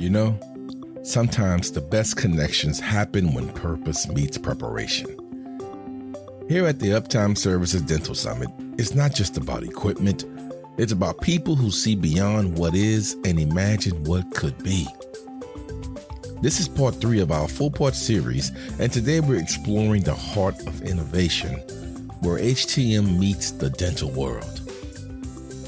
You know, sometimes the best connections happen when purpose meets preparation. Here at the Uptime Services Dental Summit, it's not just about equipment, it's about people who see beyond what is and imagine what could be. This is part 3 of our 4-part series, and today we're exploring the heart of innovation, where HTM meets the dental world.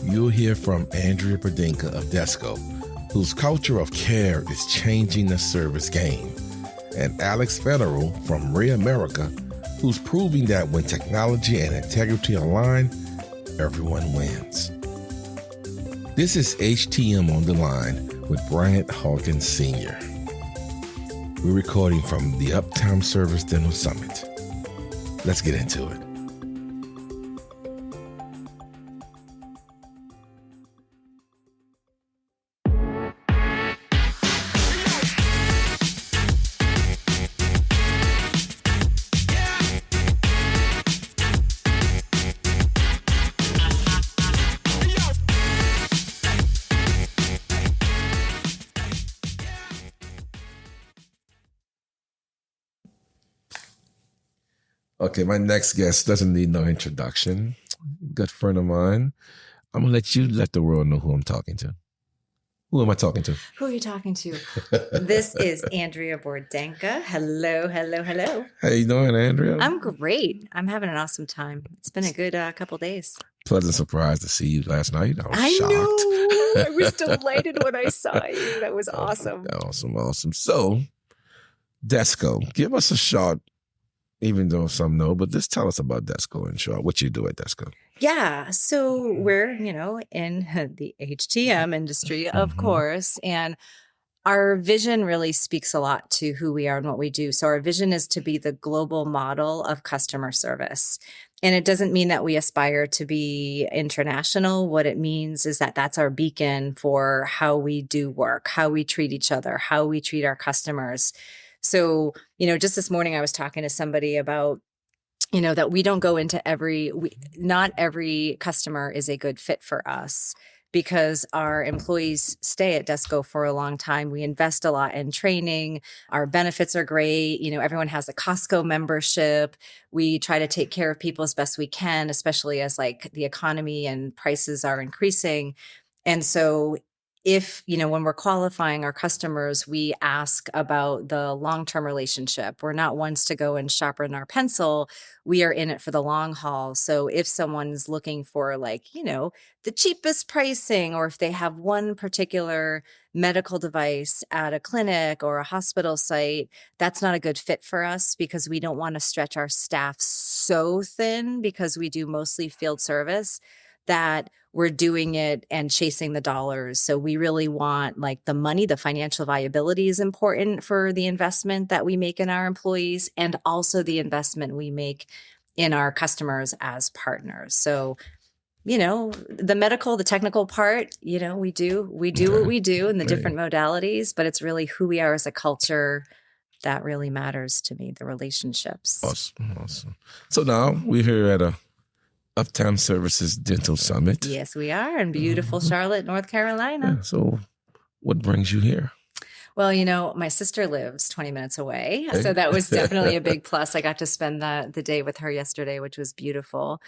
You'll hear from Andrea Bordenca of DESCO, whose culture of care is changing the service game, and Alex Federal from Ray America, who's proving that when technology and integrity align, everyone wins. This is HTM On The Line with Bryant Hawkins Sr. We're recording from the Uptime Services Dental Summit. Let's get into it. Okay, my next guest doesn't need no introduction. Good friend of mine. I'm going to let you let the world know who I'm talking to. Who am I talking to? Who are you talking to? This is Andrea Bordenca. Hello, hello, hello. How you doing, Andrea? I'm great. I'm having an awesome time. It's been a good couple days. Pleasant surprise to see you last night. I was shocked. Know. I was delighted when I saw you. That was awesome. Awesome. So, DESCO, give us a short, even though some know, but just tell us about DESCO in short, what you do at DESCO. Yeah. So we're, in the HTM industry, of course, and our vision really speaks a lot to who we are and what we do. So our vision is to be the global model of customer service. And it doesn't mean that we aspire to be international. What it means is that that's our beacon for how we do work, how we treat each other, how we treat our customers. So, just this morning I was talking to somebody about, that we don't go into not every customer is a good fit for us because our employees stay at DESCO for a long time. We invest a lot in training. Our benefits are great. Everyone has a Costco membership. We try to take care of people as best we can, especially as the economy and prices are increasing. And so if, when we're qualifying our customers, we ask about the long-term relationship. We're not ones to go and sharpen our pencil. We are in it for the long haul. So if someone's looking for the cheapest pricing, or if they have one particular medical device at a clinic or a hospital site, that's not a good fit for us because we don't want to stretch our staff so thin because we do mostly field service that we're doing it and chasing the dollars. So we really want the money, the financial viability is important for the investment that we make in our employees and also the investment we make in our customers as partners. So, the technical part, we do what we do in the different modalities, but it's really who we are as a culture that really matters to me, the relationships. Awesome. So now we're here at a Uptime Services Dental Summit. Yes, we are in beautiful Charlotte, North Carolina. Yeah, so what brings you here? Well, my sister lives 20 minutes away, so that was definitely a big plus. I got to spend the day with her yesterday, which was beautiful.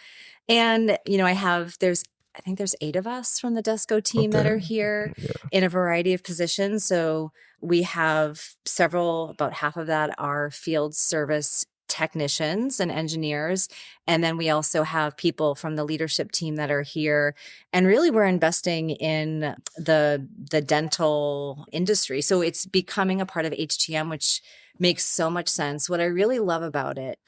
And, I think there's 8 of us from the DESCO team that are here in a variety of positions. So we have about half of that are field service technicians and engineers. And then we also have people from the leadership team that are here. And really we're investing in the dental industry. So it's becoming a part of HTM, which makes so much sense. What I really love about it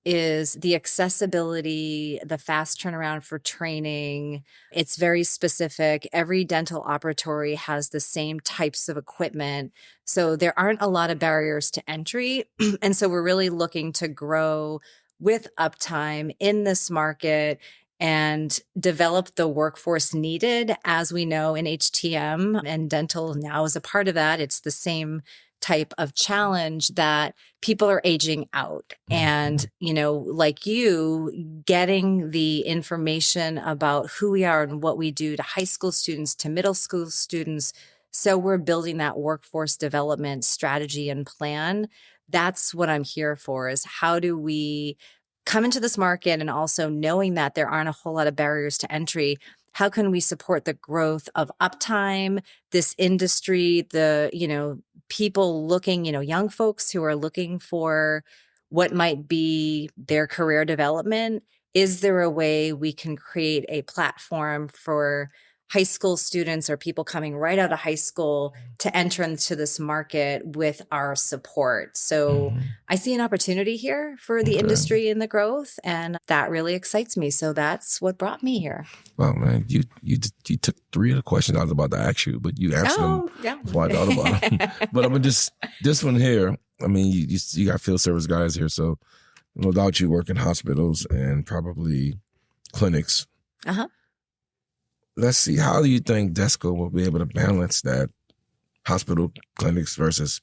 is the accessibility, the fast turnaround for training. It's very specific. Every dental operatory has the same types of equipment. So there aren't a lot of barriers to entry. And so we're really looking to grow with Uptime in this market and develop the workforce needed. As we know in HTM, and dental now is a part of that, it's the same type of challenge that people are aging out. And, like you, getting the information about who we are and what we do to high school students, to middle school students, So we're building that workforce development strategy and plan. That's what I'm here for, is how do we come into this market, and also knowing that there aren't a whole lot of barriers to entry, how can we support the growth of Uptime, this industry, people looking, young folks who are looking for what might be their career development? Is there a way we can create a platform for high school students or people coming right out of high school to enter into this market with our support? So I see an opportunity here for the industry and the growth, and that really excites me. So that's what brought me here. Well, man, you took three of the questions I was about to ask you, but you answered them before I thought about them. But I'm just this one here. I mean, you got field service guys here, so no doubt you work in hospitals and probably clinics. Let's see, how do you think DESCO will be able to balance that hospital clinics versus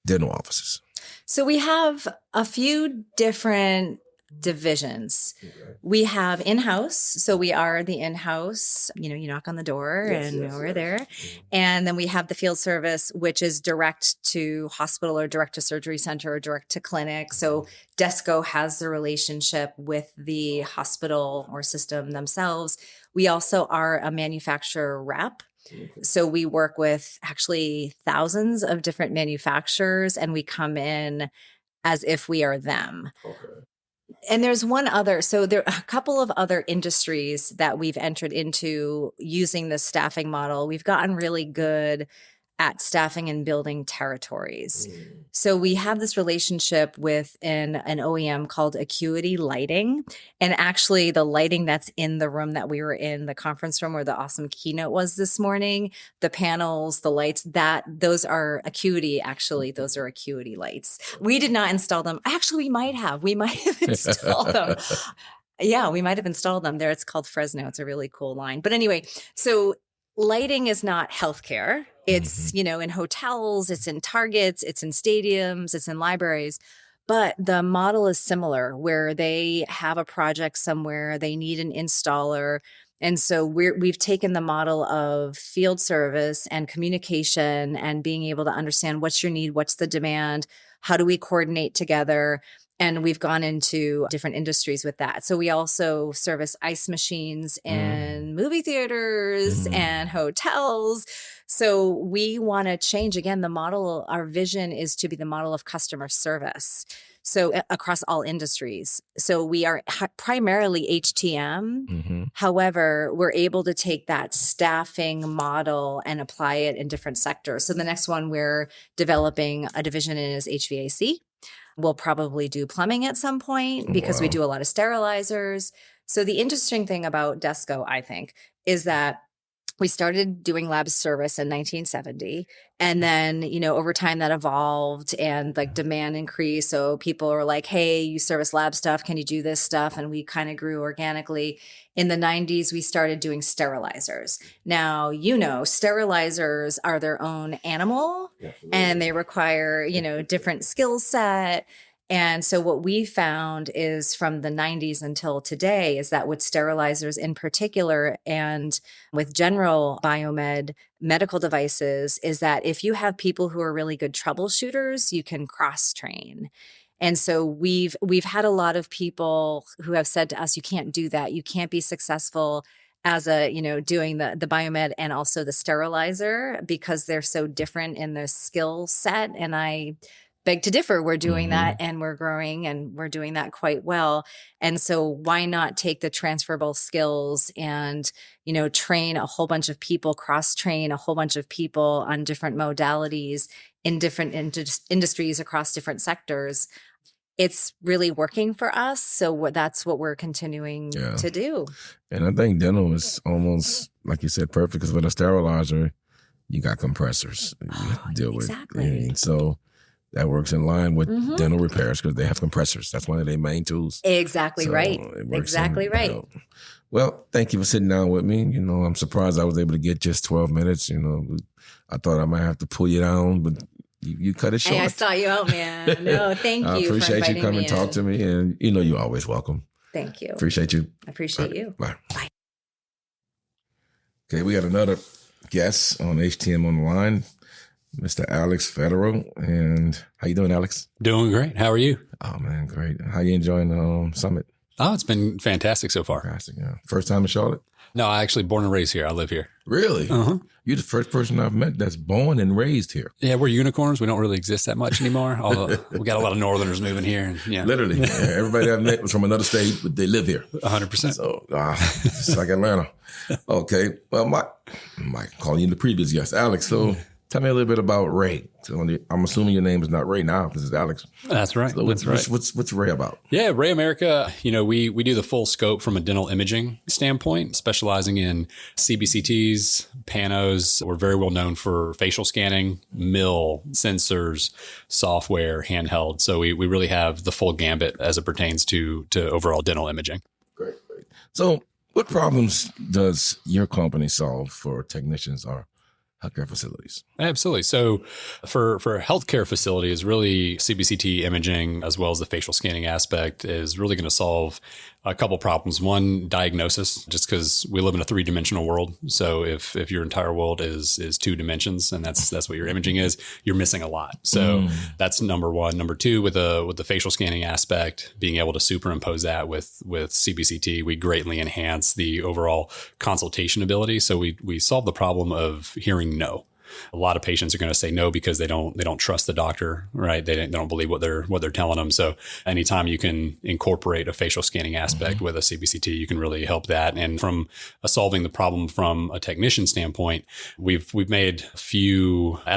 dental offices? So we have a few different divisions. We have in-house. So we are the in-house, you knock on the door we're there. And then we have the field service, which is direct to hospital or direct to surgery center or direct to clinic. So DESCO has the relationship with the hospital or system themselves. We also are a manufacturer rep. So we work with actually thousands of different manufacturers, and we come in as if we are them. And there's one other, so there are a couple of other industries that we've entered into using this staffing model. We've gotten really good at staffing and building territories. So we have this relationship with an OEM called Acuity Lighting. And actually the lighting that's in the room that we were in, the conference room where the awesome keynote was this morning, the panels, the lights, those are Acuity. Actually, those are Acuity lights. We did not install them. Actually, we might have installed them. Yeah, we might have installed them there. It's called Fresno. It's a really cool line. But anyway, so lighting is not healthcare. It's, in hotels, it's in Targets, it's in stadiums, it's in libraries. But the model is similar, where they have a project somewhere, they need an installer. And so we've taken the model of field service and communication and being able to understand what's your need, what's the demand, how do we coordinate together? And we've gone into different industries with that. So we also service ice machines in movie theaters and hotels. So we want to change, again, the model. Our vision is to be the model of customer service. So across all industries. So we are primarily HTM. However, we're able to take that staffing model and apply it in different sectors. So the next one we're developing a division in is HVAC. We'll probably do plumbing at some point because we do a lot of sterilizers. So the interesting thing about DESCO, I think, is that we started doing lab service in 1970. And then, over time that evolved and demand increased. So people were like, hey, you service lab stuff. Can you do this stuff? And we kind of grew organically. In the 90s, we started doing sterilizers. Now, sterilizers are their own animal and they require, different skill set. And so what we found is from the 90s until today is that with sterilizers in particular and with general biomed medical devices is that if you have people who are really good troubleshooters, you can cross-train. And so we've had a lot of people who have said to us, you can't do that. You can't be successful as doing the biomed and also the sterilizer because they're so different in the skill set. And I beg to differ. We're doing that and we're growing and we're doing that quite well. And so why not take the transferable skills and, train a whole bunch of people, cross-train a whole bunch of people on different modalities in different industries across different sectors. It's really working for us. So that's what we're continuing to do. And I think dental is almost, like you said, perfect because with a sterilizer, you got compressors you have to deal with. And so that works in line with dental repairs because they have compressors. That's one of their main tools. Exactly right. Exactly right. Well, thank you for sitting down with me. I'm surprised I was able to get just 12 minutes. I thought I might have to pull you down, but you cut it short. Hey, I saw you out, man. No, thank you. I appreciate you coming and talk to me. And you're always welcome. Thank you. Appreciate you. I appreciate you. Bye. Bye. Okay, we had another guest on HTM On The Line, Mr. Alex Federal. And how you doing, Alex? Doing great. How are you? Oh, man, great. How you enjoying the summit? Oh, it's been fantastic so far. Fantastic, yeah. First time in Charlotte? No, I actually born and raised here. I live here. Really? Uh-huh. You're the first person I've met that's born and raised here. Yeah, we're unicorns. We don't really exist that much anymore. Although we got a lot of Northerners moving here. And, yeah. Literally. Yeah, everybody I've met was from another state, but they live here. 100%. So, it's like Atlanta. Okay. Well, Mike calling you the previous guest, Alex. So tell me a little bit about Ray. So I'm assuming your name is not Ray now because it's Alex. That's right. So That's right. What's Ray about? Yeah, Ray America, we do the full scope from a dental imaging standpoint, specializing in CBCTs, panos. We're very well known for facial scanning, mill, sensors, software, handheld. So we really have the full gambit as it pertains to overall dental imaging. Great. So what problems does your company solve for technicians or healthcare facilities? Absolutely. So for healthcare facilities, really CBCT imaging as well as the facial scanning aspect is really going to solve a couple problems. One, diagnosis, just because we live in a 3-dimensional world. So if your entire world is 2 dimensions and that's what your imaging is, you're missing a lot. So that's number one. Number two, with the facial scanning aspect, being able to superimpose that with CBCT, we greatly enhance the overall consultation ability. So we solve the problem of hearing no. A lot of patients are going to say no because they don't trust the doctor, right? They don't believe what they're telling them. So anytime you can incorporate a facial scanning aspect with a CBCT, you can really help that. And from solving the problem from a technician standpoint, we've added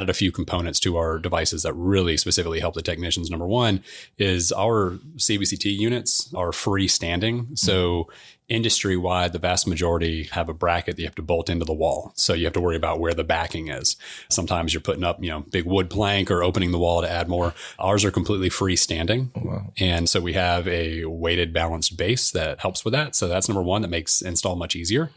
a few components to our devices that really specifically help the technicians. Number one is our CBCT units are freestanding. So industry-wide, the vast majority have a bracket that you have to bolt into the wall. So you have to worry about where the backing is. Sometimes you're putting up, big wood plank or opening the wall to add more. Ours are completely freestanding. Oh, wow. And so we have a weighted balanced base that helps with that. So that's number one, that makes install much easier.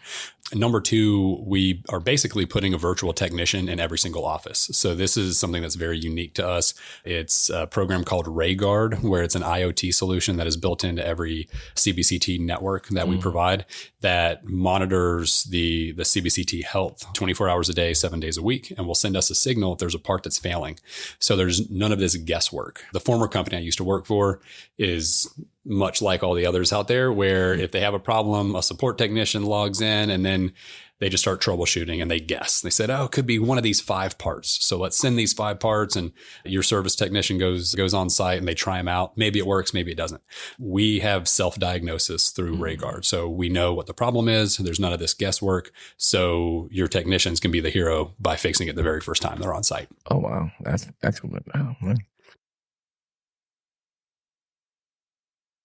Number two, we are basically putting a virtual technician in every single office. So this is something that's very unique to us. It's a program called RayGuard, where it's an IoT solution that is built into every CBCT network that we provide that monitors the CBCT health 24 hours a day, 7 days a week, and will send us a signal if there's a part that's failing. So there's none of this guesswork. The former company I used to work for is much like all the others out there, where if they have a problem, a support technician logs in and then they just start troubleshooting and they guess. They said, it could be one of these 5 parts. So let's send these 5 parts, and your service technician goes on site and they try them out. Maybe it works, maybe it doesn't. We have self-diagnosis through RayGuard. So we know what the problem is. There's none of this guesswork. So your technicians can be the hero by fixing it the very first time they're on site. Oh, wow. That's excellent. Oh, man.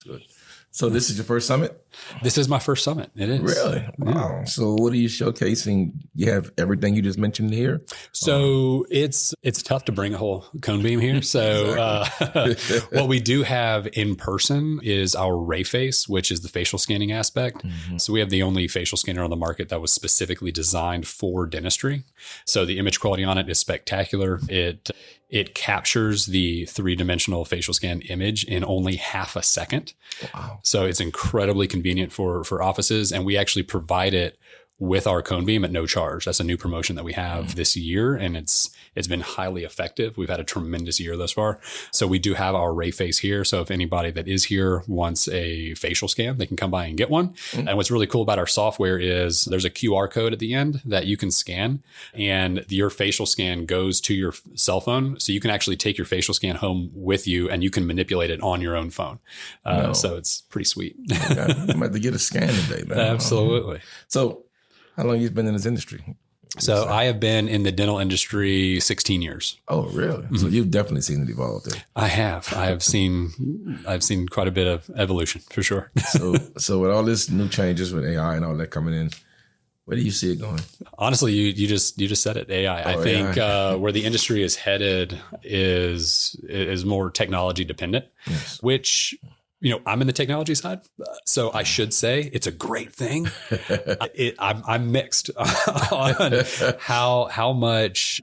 Good. So this is your first summit? This is my first summit. It is. Really? Wow. So what are you showcasing? You have everything you just mentioned here? So it's tough to bring a whole cone beam here. So what we do have in person is our RayFace, which is the facial scanning aspect. So we have the only facial scanner on the market that was specifically designed for dentistry. So the image quality on it is spectacular. It captures the 3-dimensional facial scan image in only half a second. Wow. So it's incredibly convenient for offices. And we actually provide it with our cone beam at no charge. That's a new promotion that we have this year, and it's been highly effective. We've had a tremendous year thus far. So we do have our RayFace here. So if anybody that is here wants a facial scan, they can come by and get one. And what's really cool about our software is there's a QR code at the end that you can scan, and your facial scan goes to your cell phone. So you can actually take your facial scan home with you, and you can manipulate it on your own phone. So it's pretty sweet. I'm about to get a scan today, man. Absolutely. So how long have you been in this industry? So I have been in the dental industry 16 years. Oh, really? So you've definitely seen it evolve there. I have. I've seen quite a bit of evolution for sure. So with all this new changes with AI and all that coming in, where do you see it going? Honestly, you just said it. AI. I think where the industry is headed is more technology dependent, which. I'm in the technology side, so I should say it's a great thing. I'm mixed on how much,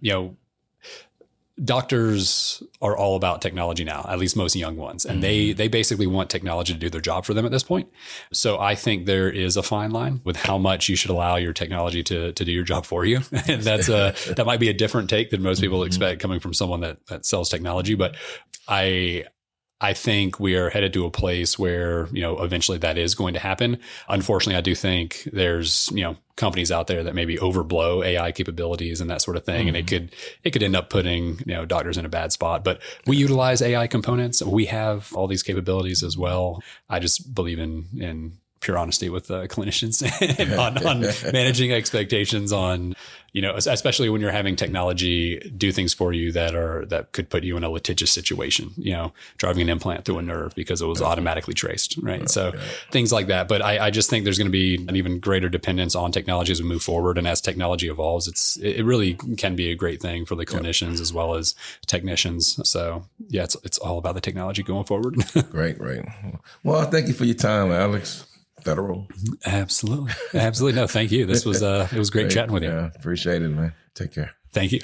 doctors are all about technology now, at least most young ones. And they basically want technology to do their job for them at this point. So I think there is a fine line with how much you should allow your technology to do your job for you. And that might be a different take than most people expect coming from someone that sells technology. But I think we are headed to a place where, eventually that is going to happen. Unfortunately, I do think there's, companies out there that maybe overblow AI capabilities and that sort of thing. And it could end up putting, doctors in a bad spot, but we utilize AI components. We have all these capabilities as well. I just believe in pure honesty with clinicians on managing expectations on, especially when you're having technology do things for you that could put you in a litigious situation, driving an implant through a nerve because it was automatically traced. Right. So things like that. But I just think there's going to be an even greater dependence on technology as we move forward. And as technology evolves, it really can be a great thing for the clinicians as well as technicians. So yeah, it's all about the technology going forward. Great. Well, thank you for your time, Alex. Federal. Absolutely. No, thank you. This was, it was great chatting with you. Yeah, appreciate it, man. Take care. Thank you.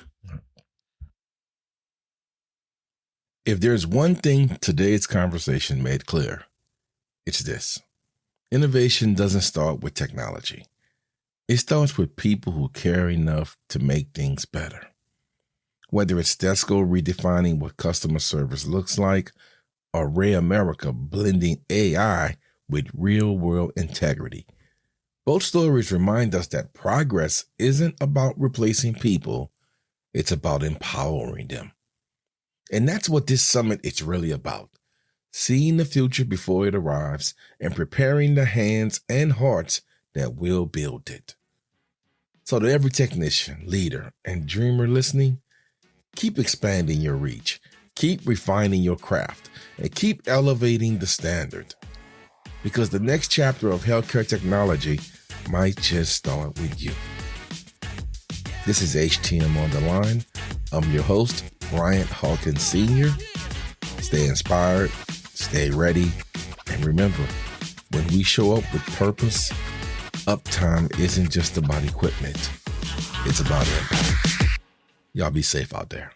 If there's one thing today's conversation made clear, it's this. Innovation doesn't start with technology. It starts with people who care enough to make things better. Whether it's DESCO redefining what customer service looks like, or Ray America blending AI with real-world integrity. Both stories remind us that progress isn't about replacing people, it's about empowering them. And that's what this summit is really about. Seeing the future before it arrives and preparing the hands and hearts that will build it. So to every technician, leader, and dreamer listening, keep expanding your reach, keep refining your craft, and keep elevating the standard. Because the next chapter of healthcare technology might just start with you. This is HTM On The Line. I'm your host, Bryant Hawkins Sr. Stay inspired, stay ready, and remember, when we show up with purpose, uptime isn't just about equipment. It's about impact. Y'all be safe out there.